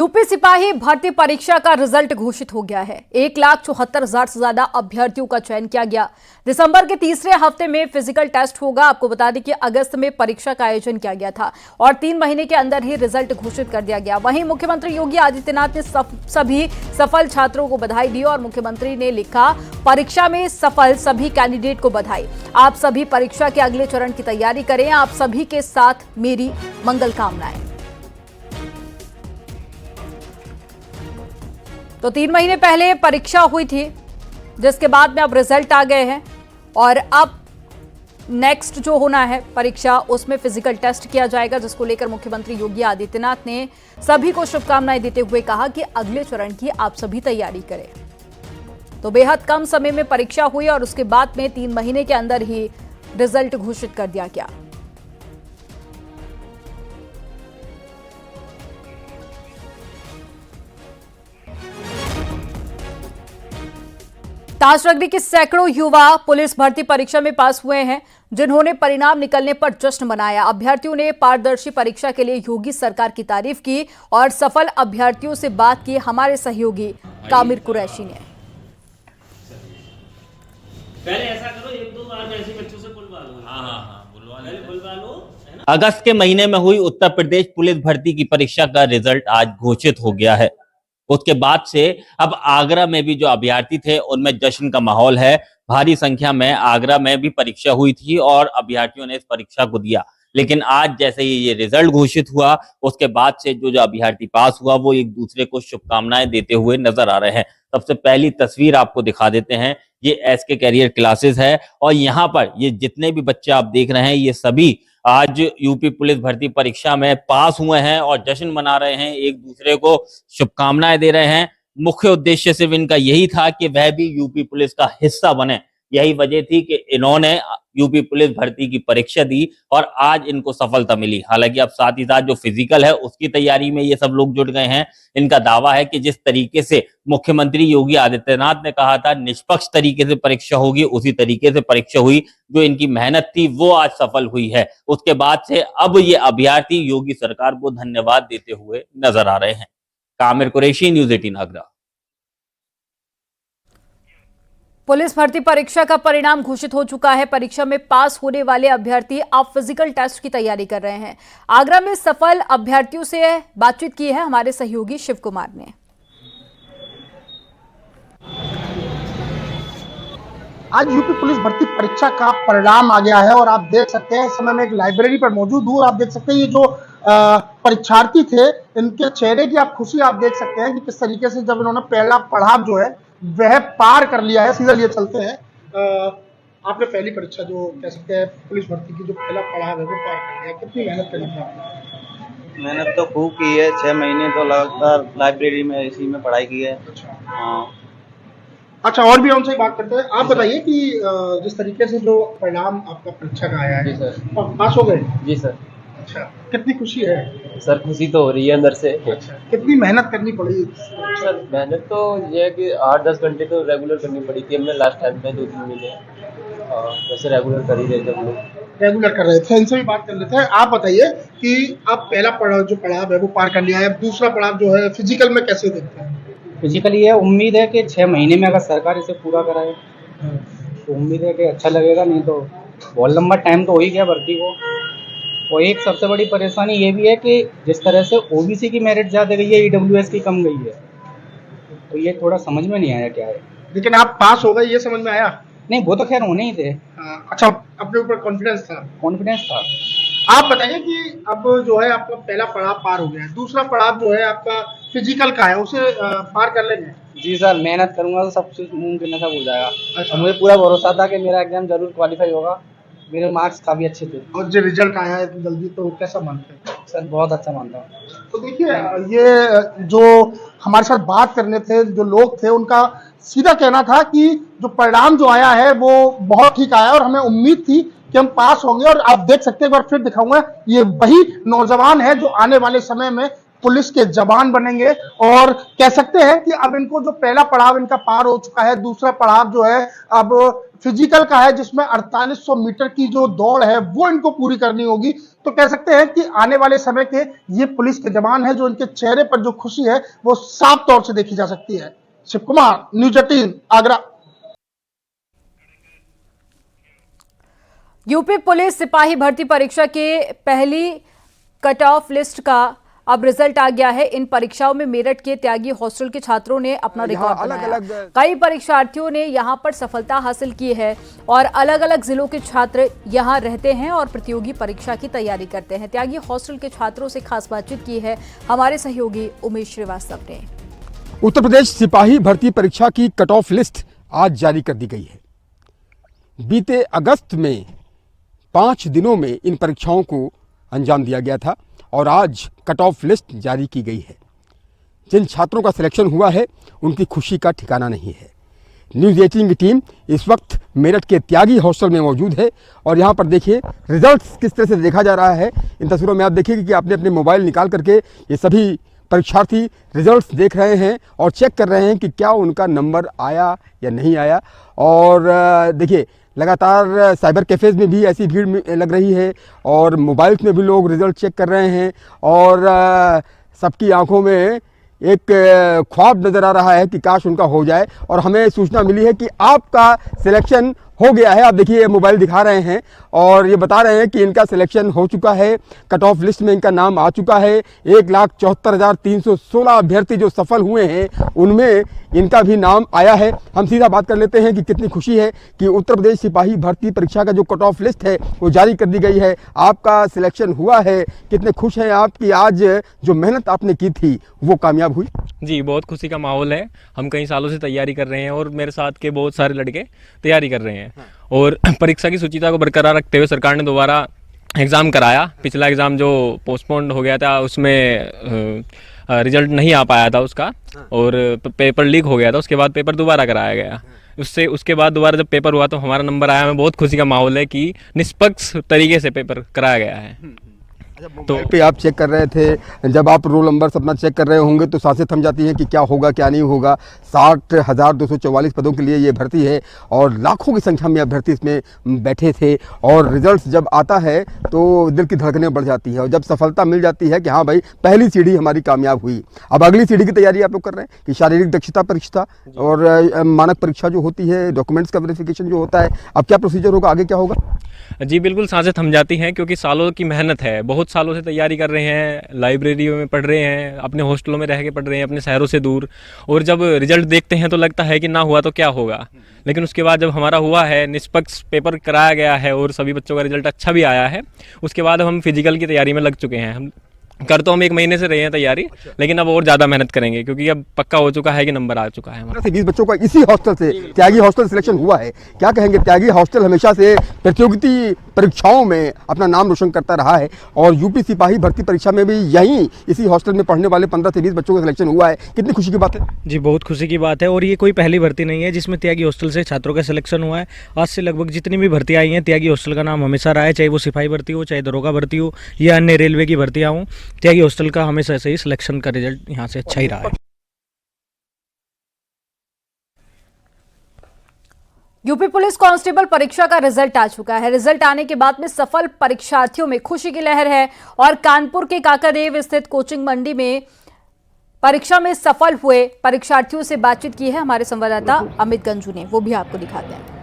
UP सिपाही भर्ती परीक्षा का रिजल्ट घोषित हो गया है। 1,74,000 से ज्यादा अभ्यर्थियों का चयन किया गया। दिसंबर के तीसरे हफ्ते में फिजिकल टेस्ट होगा। आपको बता दें कि अगस्त में परीक्षा का आयोजन किया गया था और 3 महीने के अंदर ही रिजल्ट घोषित कर दिया गया। वहीं मुख्यमंत्री योगी आदित्यनाथ ने सभी सफल छात्रों को बधाई दी और मुख्यमंत्री ने लिखा, परीक्षा में सफल सभी कैंडिडेट को बधाई। आप सभी परीक्षा के अगले चरण की तैयारी करें। आप सभी के साथ मेरी मंगल कामनाएं। तो 3 महीने पहले परीक्षा हुई थी, जिसके बाद में अब रिजल्ट आ गए हैं और अब नेक्स्ट जो होना है परीक्षा, उसमें फिजिकल टेस्ट किया जाएगा, जिसको लेकर मुख्यमंत्री योगी आदित्यनाथ ने सभी को शुभकामनाएं देते हुए कहा कि अगले चरण की आप सभी तैयारी करें। तो बेहद कम समय में परीक्षा हुई और उसके बाद में 3 महीने के अंदर ही रिजल्ट घोषित कर दिया गया। ताजनगरी के सैकड़ों युवा पुलिस भर्ती परीक्षा में पास हुए हैं, जिन्होंने परिणाम निकलने पर जश्न मनाया। अभ्यर्थियों ने पारदर्शी परीक्षा के लिए योगी सरकार की तारीफ की और सफल अभ्यर्थियों से बात की हमारे सहयोगी कामिर कुरैशी ने। पहले ऐसा करो, 1-2 बार ऐसे बच्चों से बुलवा लो। हाँ, बुलवा लो। अगस्त के महीने में हुई उत्तर प्रदेश पुलिस भर्ती की परीक्षा का रिजल्ट आज घोषित हो गया है। उसके बाद से अब आगरा में भी जो अभ्यर्थी थे उनमें जश्न का माहौल है। भारी संख्या में आगरा में भी परीक्षा हुई थी और अभ्यर्थियों ने इस परीक्षा को दिया। लेकिन आज जैसे ही ये रिजल्ट घोषित हुआ, उसके बाद से जो अभ्यर्थी पास हुआ वो एक दूसरे को शुभकामनाएं देते हुए नजर आ रहे हैं। सबसे पहली तस्वीर आपको दिखा देते हैं, ये एसके कैरियर क्लासेस है और यहाँ पर ये जितने भी बच्चे आप देख रहे हैं, ये सभी आज यूपी पुलिस भर्ती परीक्षा में पास हुए हैं और जश्न मना रहे हैं, एक दूसरे को शुभकामनाएं दे रहे हैं। मुख्य उद्देश्य सिर्फ इनका यही था कि वह भी यूपी पुलिस का हिस्सा बने। यही वजह थी कि इन्होंने यूपी पुलिस भर्ती की परीक्षा दी और आज इनको सफलता मिली। हालांकि अब साथ ही साथ जो फिजिकल है उसकी तैयारी में ये सब लोग जुट गए हैं। इनका दावा है कि जिस तरीके से मुख्यमंत्री योगी आदित्यनाथ ने कहा था निष्पक्ष तरीके से परीक्षा होगी, उसी तरीके से परीक्षा हुई। जो इनकी मेहनत थी वो आज सफल हुई है। उसके बाद से अब ये अभ्यर्थी योगी सरकार को धन्यवाद देते हुए नजर आ रहे हैं। कामिर कुरैशी, न्यूज़ 18 आगरा। पुलिस भर्ती परीक्षा का परिणाम घोषित हो चुका है। परीक्षा में पास होने वाले अभ्यर्थी अब फिजिकल टेस्ट की तैयारी कर रहे हैं। आगरा में सफल अभ्यर्थियों से बातचीत की है हमारे सहयोगी शिव कुमार ने। आज यूपी पुलिस भर्ती परीक्षा का परिणाम आ गया है और आप देख सकते हैं, इस समय मैं एक लाइब्रेरी पर मौजूद हूँ और आप देख सकते हैं ये जो परीक्षार्थी थे, इनके चेहरे की आप खुशी आप देख सकते हैं कि किस तरीके से जब इन्होंने पहला पड़ाव जो है वह पार कर लिया है। सीधा लिए चलते हैं, आपने पहली परीक्षा जो कह सकते हैं पुलिस भर्ती की जो पहला पड़ाव है वो पार कर लिया। कितनी मेहनत करी थी आपने? मेहनत तो खूब की है, 6 महीने तो लगातार लाइब्रेरी में इसी में पढ़ाई की है। अच्छा, और भी हमसे बात करते हैं। आप बताइए कि जिस तरीके से जो परिणाम आपका परीक्षा का आया है, जी सर, पास हो गए? जी सर। अच्छा, कितनी खुशी है सर? खुशी तो हो रही है अंदर से। अच्छा, कितनी मेहनत करनी पड़ी? सर मेहनत तो ये है कि 8-10 घंटे तो रेगुलर करनी पड़ी थी हमने लास्ट टाइम में 2-3 महीने, वैसे रेगुलर कर ही रहे थे हम लोग। रेगुलर कर रहे थे। इनसे भी बात कर लेते हैं। आप बताइए कि आप पहला पड़ाव जो पड़ाव है वो पार कर लिया है, अब दूसरा पड़ाव जो है फिजिकल में कैसे देखते हैं? फिजिकली ये उम्मीद है कि 6 महीने में अगर सरकार इसे पूरा कराए तो उम्मीद है कि अच्छा लगेगा, नहीं तो बहुत लंबा टाइम तो हो ही गया भर्ती को। और एक सबसे बड़ी परेशानी ये भी है कि जिस तरह से ओबीसी की मेरिट ज़्यादा गई है, ईडब्ल्यूएस की कम गई है, तो ये थोड़ा समझ में नहीं आया क्या है। लेकिन आप पास हो गए, ये समझ में आया? नहीं, वो तो खैर होने ही थे। अच्छा, अपने ऊपर कॉन्फिडेंस था? कॉन्फिडेंस था। आप बताइए कि अब जो है आपका पहला पड़ाव पार हो गया है, दूसरा पड़ाव जो है आपका फिजिकल का है, उसे पार कर लेंगे? जी सर, मेहनत करूंगा तो सब कुछ मुमकिन सब हो जाएगा। अच्छा। और मुझे पूरा भरोसा था कि मेरा एग्जाम जरूर क्वालिफाई होगा। मेरे मार्क्स काफ़ी अच्छे थे। और जो रिजल्ट आया है इतनी जल्दी, तो कैसा मानते हैं? सर बहुत अच्छा मानता हूँ। तो देखिए, ये जो हमारे साथ बात करने थे जो लोग थे, उनका सीधा कहना था कि जो परिणाम जो आया है वो बहुत ठीक आया और हमें उम्मीद थी कि हम पास होंगे। और आप देख सकते हैं, एक बार फिर दिखाऊंगा, ये वही नौजवान है जो आने वाले समय में पुलिस के जवान बनेंगे और कह सकते हैं कि अब इनको जो पहला पड़ाव इनका पार हो चुका है, दूसरा पड़ाव जो है अब फिजिकल का है, जिसमें 4800 मीटर की जो दौड़ है वो इनको पूरी करनी होगी। तो कह सकते हैं कि आने वाले समय के ये पुलिस के जवान हैं, जो इनके चेहरे पर जो खुशी है वो साफ तौर से देखी जा सकती है। Shiv Kumar, news 18, Agra. UP police सिपाही भर्ती परीक्षा के पहली कट ऑफ लिस्ट का अब रिजल्ट आ गया है। इन परीक्षाओं में मेरठ के त्यागी हॉस्टल के छात्रों ने अपना रिकॉर्ड बनाया। कई परीक्षार्थियों ने यहां पर सफलता हासिल की है और अलग अलग जिलों के छात्र यहां रहते हैं और प्रतियोगी परीक्षा की तैयारी करते हैं। त्यागी हॉस्टल के छात्रों से खास बातचीत की है हमारे सहयोगी उमेश श्रीवास्तव ने। उत्तर प्रदेश सिपाही भर्ती परीक्षा की कट ऑफ लिस्ट आज जारी कर दी गई है। बीते अगस्त में 5 दिनों में इन परीक्षाओं को अंजाम दिया गया था और आज कट ऑफ लिस्ट जारी की गई है। जिन छात्रों का सिलेक्शन हुआ है उनकी खुशी का ठिकाना नहीं है। न्यूज़ 18 की टीम इस वक्त मेरठ के त्यागी हॉस्टल में मौजूद है और यहाँ पर देखिए रिजल्ट्स किस तरह से देखा जा रहा है। इन तस्वीरों में आप देखिए कि आपने अपने मोबाइल निकाल करके ये सभी परीक्षार्थी रिजल्ट्स देख रहे हैं और चेक कर रहे हैं कि क्या उनका नंबर आया या नहीं आया। और देखिए लगातार साइबर कैफ़ेज़ में भी ऐसी भीड़ लग रही है और मोबाइल्स में भी लोग रिज़ल्ट चेक कर रहे हैं और सबकी आंखों में एक ख्वाब नज़र आ रहा है कि काश उनका हो जाए। और हमें सूचना मिली है कि आपका सिलेक्शन हो गया है। आप देखिए मोबाइल दिखा रहे हैं और ये बता रहे हैं कि इनका सिलेक्शन हो चुका है, कट ऑफ लिस्ट में इनका नाम आ चुका है। 1,74,316 अभ्यर्थी जो सफल हुए हैं उनमें इनका भी नाम आया है। हम सीधा बात कर लेते हैं कि कितनी खुशी है कि उत्तर प्रदेश सिपाही भर्ती परीक्षा का जो कट ऑफ लिस्ट है वो जारी कर दी गई है, आपका सिलेक्शन हुआ है। कितने खुश हैं आप कि आज जो मेहनत आपने की थी वो कामयाब हुई? जी, बहुत खुशी का माहौल है। हम कई सालों से तैयारी कर रहे हैं और मेरे साथ के बहुत सारे लड़के तैयारी कर रहे हैं और परीक्षा की शुचिता को बरकरार रखते हुए सरकार ने दोबारा एग्ज़ाम कराया। पिछला एग्ज़ाम जो पोस्टपोन्ड हो गया था उसमें रिजल्ट नहीं आ पाया था उसका और पेपर लीक हो गया था। उसके बाद पेपर दोबारा कराया गया। उसके बाद दोबारा जब पेपर हुआ तो हमारा नंबर आया। हमें बहुत खुशी का माहौल है कि निष्पक्ष तरीके से पेपर कराया गया है। तो पे आप चेक कर रहे थे, जब आप रोल नंबर अपना चेक कर रहे होंगे तो सांसें थम जाती हैं कि क्या होगा क्या नहीं होगा। 60,244 पदों के लिए ये भर्ती है और लाखों की संख्या में अभ्यर्थी इसमें बैठे थे और रिजल्ट जब आता है तो दिल की धड़कनें बढ़ जाती है और जब सफलता मिल जाती है कि हाँ भाई पहली सीढ़ी हमारी कामयाब हुई। अब अगली सीढ़ी की तैयारी आप लोग कर रहे हैं कि शारीरिक दक्षता परीक्षा और मानक परीक्षा जो होती है, डॉक्यूमेंट्स का वेरिफिकेशन जो होता है, अब क्या प्रोसीजर होगा, आगे क्या होगा? जी बिल्कुल, सांसें थम जाती हैं क्योंकि सालों की मेहनत है। बहुत सालों से तैयारी कर रहे हैं, लाइब्रेरियों में पढ़ रहे हैं, अपने हॉस्टलों में रह के पढ़ रहे हैं, अपने शहरों से दूर। और जब रिजल्ट देखते हैं तो लगता है कि ना हुआ तो क्या होगा, लेकिन उसके बाद जब हमारा हुआ है, निष्पक्ष पेपर कराया गया है और सभी बच्चों का रिजल्ट अच्छा भी आया है, उसके बाद हम फिजिकल की तैयारी में लग चुके हैं। हम 1 महीने से रहे हैं तैयारी, लेकिन अब और ज़्यादा मेहनत करेंगे क्योंकि अब पक्का हो चुका है कि नंबर आ चुका है। 20 बच्चों का इसी हॉस्टल से त्यागी हॉस्टल सिलेक्शन हुआ है। क्या कहेंगे? त्यागी हॉस्टल हमेशा से प्रतियोगिता परीक्षाओं में अपना नाम रोशन करता रहा है और यूपी सिपाही भर्ती परीक्षा में भी यहीं इसी हॉस्टल में पढ़ने वाले 15 से 20 बच्चों का सिलेक्शन हुआ है। कितनी खुशी की बात है? जी बहुत खुशी की बात है और ये कोई पहली भर्ती नहीं है जिसमें त्यागी हॉस्टल से छात्रों का सिलेक्शन हुआ है। आज से लगभग जितनी भी भर्ती आई हैं त्यागी हॉस्टल का नाम हमेशा रहा है, चाहे वो सिपाही भर्ती हो, चाहे दरोगा भर्ती हो या अन्य रेलवे की भर्तियाँ हों। त्यागी हॉस्टल का हमेशा से ही सिलेक्शन का रिजल्ट यहाँ से अच्छा ही रहा है। यूपी पुलिस कांस्टेबल परीक्षा का रिजल्ट आ चुका है। रिजल्ट आने के बाद में सफल परीक्षार्थियों में खुशी की लहर है और कानपुर के काकादेव स्थित कोचिंग मंडी में परीक्षा में सफल हुए परीक्षार्थियों से बातचीत की है हमारे संवाददाता अमित गंजू ने, वो भी आपको दिखाते हैं।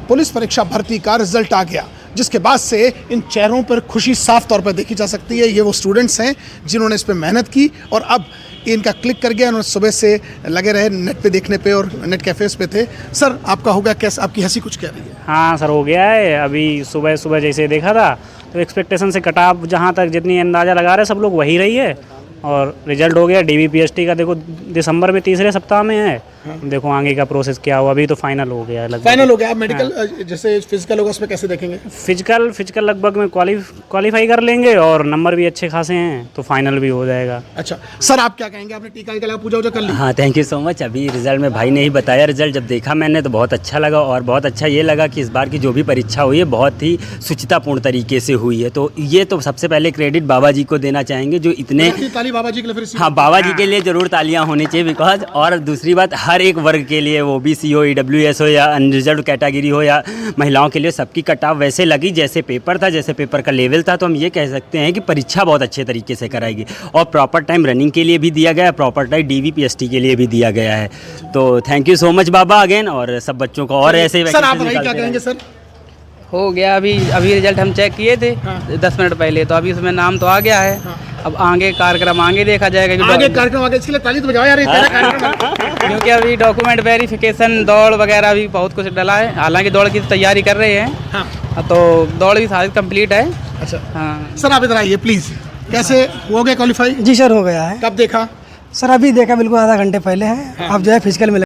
पुलिस परीक्षा भर्ती का रिजल्ट आ गया, जिसके बाद से इन चेहरों पर खुशी साफ तौर पर देखी जा सकती है। ये वो स्टूडेंट्स हैं जिन्होंने इस पर मेहनत की और अब इनका क्लिक कर गया। उन्होंने सुबह से लगे रहे नेट पे देखने पे और नेट कैफेज पे थे। सर आपका हो गया, कैसे आपकी हंसी कुछ कह रही है? हाँ सर हो गया है। अभी सुबह सुबह जैसे देखा था तो एक्सपेक्टेशन से कट ऑफ जहाँ तक जितनी अंदाज़ा लगा रहे सब लोग वही रही है और रिजल्ट हो गया। DBPST का देखो दिसंबर में तीसरे सप्ताह में है देखो आगे का प्रोसेस क्या हुआ, अभी तो फाइनल हो गया लगभग। फाइनल हो गया। आप मेडिकल जैसे फिजिकल होगा उसमें कैसे देखेंगे? फिजिकल लगभग में क्वालिफाई कर लेंगे और नंबर भी अच्छे खासे हैं तो फाइनल भी हो जाएगा। अच्छा सर, आप क्या कहेंगे? आपने टीका के लिए पूजा वूजा कर ली? हाँ, थैंक यू सो मच। अभी रिजल्ट में भाई ने ही बताया, रिजल्ट जब देखा मैंने तो बहुत अच्छा लगा, और बहुत अच्छा ये लगा कि इस बार की जो भी परीक्षा हुई है बहुत ही शुचितापूर्ण तरीके से हुई है। तो ये तो सबसे पहले क्रेडिट बाबा जी को देना चाहेंगे जो इतने, ताली बाबा जी के लिए फिर से। हाँ, बाबा जी के लिए ज़रूर तालियां होनी चाहिए बिकॉज, और दूसरी बात हर एक वर्ग के लिए, वो OBC हो, EWS हो या अनरिजर्व कैटेगरी हो या महिलाओं के लिए, सबकी कटाव वैसे लगी जैसे पेपर था, जैसे पेपर का लेवल था। तो हम ये कह सकते हैं कि परीक्षा बहुत अच्छे तरीके से कराएगी, और प्रॉपर टाइम रनिंग के लिए भी दिया गया है, प्रॉपर टाइम DVPST के लिए भी दिया गया है। तो thank you so much Baba again, और सब बच्चों को और ऐसे सर आप क्या कहेंगे? सर हो गया, अभी रिजल्ट हम चेक किए थे 10 मिनट पहले, तो अभी उसमें नाम तो आ गया है। अब आगे कार्यक्रम आगे देखा जाएगा। आगे कार्यक्रम आगे, इसके लिए ताली तो बजाओ यार, ये तेरा कार्यक्रम। क्योंकि अभी डॉक्यूमेंट वेरिफिकेशन, दौड़ वगैरह भी बहुत कुछ डला है। हालांकि दौड़ की तैयारी कर रहे हैं, तो दौड़ भी सारी कंप्लीट है। अच्छा हाँ सर, आप इधर आइए प्लीज। कैसे हो गए क्वालिफाई? जी सर, हो गया है। कब देखा? सर अभी देखा, बिल्कुल आधा घंटे पहले है। अब जो है फिजिकल में